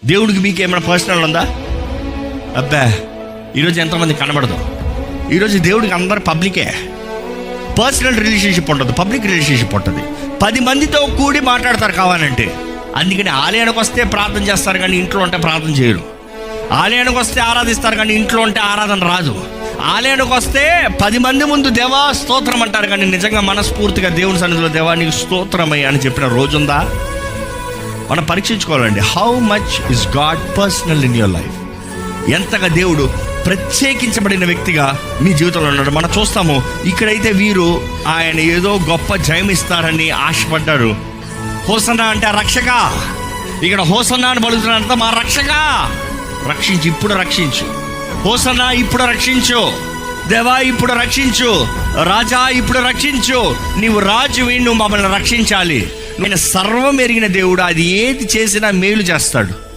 దేవుడికి మీకు ఏమైనా పర్సనల్ ఉందా? అబ్బా, ఈరోజు ఎంతమంది కనబడదు. ఈరోజు దేవుడికి అందరు పబ్లికే. పర్సనల్ రిలేషన్షిప్ ఉంటుంది, పబ్లిక్ రిలేషన్షిప్ ఉంటుంది. 10 మందితో కూడి మాట్లాడతారు కావాలంటే. అందుకని ఆలయానికి వస్తే ప్రార్థన చేస్తారు కానీ ఇంట్లో ఉంటే ప్రార్థన చేయరు. ఆలయానికి వస్తే ఆరాధిస్తారు కానీ ఇంట్లో ఉంటే ఆరాధన రాదు. ఆలయానికి వస్తే 10 మంది ముందు దేవా స్తోత్రం అంటారు కానీ నిజంగా మనస్ఫూర్తిగా దేవుని సన్నిధిలో దేవా నీకు స్తోత్రమయ్య అని చెప్పిన రోజుందా? మనం పరీక్షించుకోవాలండి. How much is God personal in your life? ఎంతగా దేవుడు ప్రత్యేకించబడిన వ్యక్తిగా మీ జీవితంలో ఉన్నాడు. మనం చూస్తాము, ఇక్కడైతే వీరు ఆయన ఏదో గొప్ప జయం ఇస్తారని ఆశపడ్డారు. హోసన్నా అంటే రక్షక. ఇక్కడ హోసన్నా అని పలుకుతున్నారంట, మా రక్షక రక్షించు, ఇప్పుడు రక్షించు. హోసన్నా ఇప్పుడు రక్షించు, దేవా ఇప్పుడు రక్షించు, రాజా ఇప్పుడు రక్షించు, నీవు రాజువి, నువ్వు మమ్మల్ని రక్షించాలి. నేను సర్వం ఎరిగిన దేవుడు, అది ఏది చేసినా మేలు చేస్తాడు.